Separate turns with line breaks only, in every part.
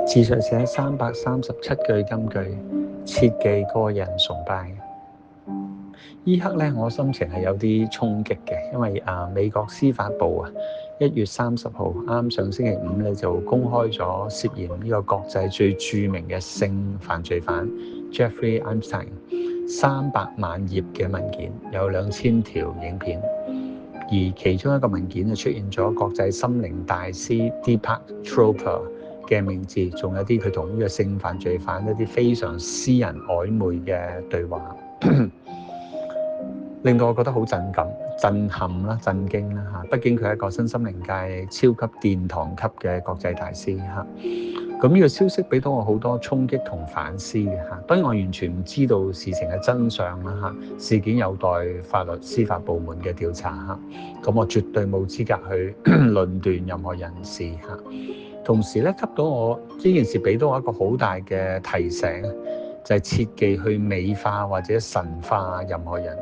自述寫337句金句，切忌個人崇拜。依刻咧，我心情係有啲衝擊嘅，因為美國司法部1月30號啱上星期五咧就公開咗涉嫌呢個國際最著名嘅性犯罪犯 Jeffrey Epstein 300萬頁嘅文件，有2000條影片，而其中一個文件就出現咗國際心靈大師 Deepak Chopra 嘅名字，仲有啲佢同呢個性犯罪犯一啲非常私人曖昧嘅對話，令到我覺得好震撼啦、震驚啦嚇。畢竟佢係一個身心靈界超級殿堂級嘅國際大師嚇。咁呢個消息俾到我好多衝擊同反思嘅嚇。當然我完全唔知道事情嘅真相啦嚇，事件有待法律司法部門嘅調查嚇。咁我絕對冇資格去論斷任何人士嚇。同時咧，給到我呢件事俾到我一個好大嘅提醒，就係切忌去美化或者神化任何人，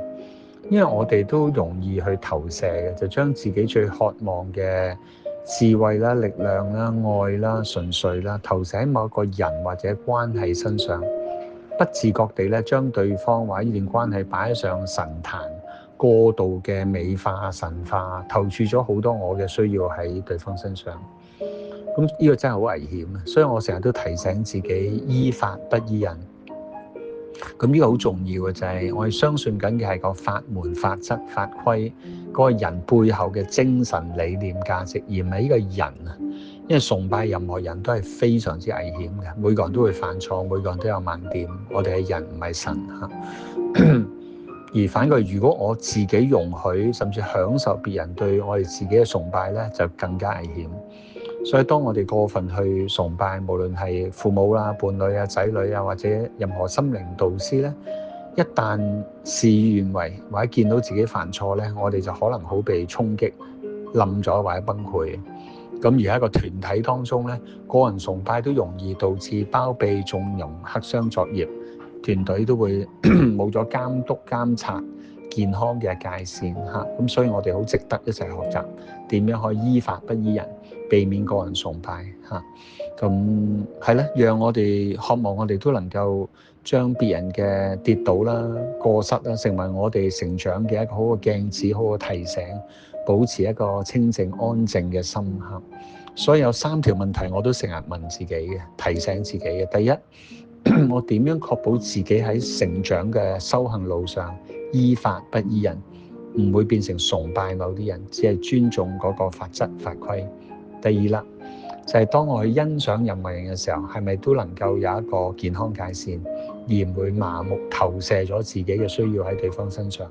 因為我哋都容易去投射嘅，就將自己最渴望嘅智慧啦、力量啦、愛啦、純粹啦，投射喺某一個人或者關係身上，不自覺地咧將對方或者呢段關係擺上神壇，過度嘅美化、神化，投注咗好多我嘅需要喺對方身上。咁呢個真係好危險，所以我成日都提醒自己依法不依人。咁呢個好重要嘅就係我哋相信緊嘅係個法門、法則、法規嗰個人背後嘅精神理念價值，而唔係呢個人啊。因為崇拜任何人都係非常之危險嘅，每個人都會犯錯，每個人都有盲點。我哋係人唔係神嚇。而反過來，如果我自己容許甚至享受別人對我哋自己嘅崇拜咧，就更加危險。所以當我哋過分去崇拜，無論係父母啦、伴侶啊、仔女啊，或者任何心靈導師咧，一旦事與願違或者見到自己犯錯咧，我哋就可能好被衝擊、冧咗或者崩潰。咁而喺一個團體當中咧，個人崇拜都容易導致包庇、縱容、黑箱作業，團隊都會冇咗監督、監察健康嘅界線嚇。咁所以我哋好值得一齊學習點樣可以依法不依人，避免個人崇拜嚇。咁係咧，讓我哋渴望我哋都能夠將別人嘅跌倒啦、過失啦，成為我哋成長嘅一個好嘅鏡子、好嘅提醒，保持一個清靜安靜嘅心嚇。所以有3條問題我都成日問自己嘅，提醒自己嘅。第一，我點樣確保自己喺成長嘅修行路上依法不依人，唔會變成崇拜某啲人，只係尊重嗰個法則法規。第二啦，就係當我去欣賞任何人嘅時候，係咪都能夠有一個健康界線，而唔會麻木投射咗自己嘅需要喺對方身上。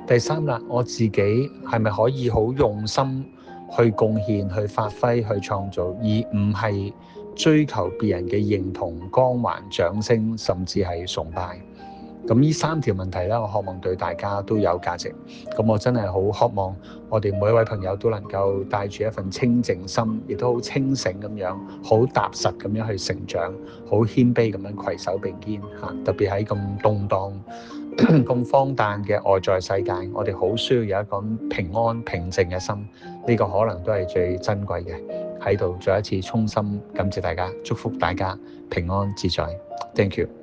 第三啦，我自己係咪可以好用心去貢獻、去發揮、去創造，而唔係追求別人嘅認同、光環、掌聲，甚至係崇拜。咁呢3條問題咧，我渴望對大家都有價值。咁我真係好渴望我哋每一位朋友都能夠帶住一份清靜心，亦都好清醒咁樣，好踏實咁樣去成長，好謙卑咁樣攜手並肩嚇。特別喺咁動盪、咁荒誕嘅外在世界，我哋好需要有一個平安平靜嘅心。呢個可能都係最珍貴嘅。喺度再一次衷心感謝大家，祝福大家平安自在。Thank you。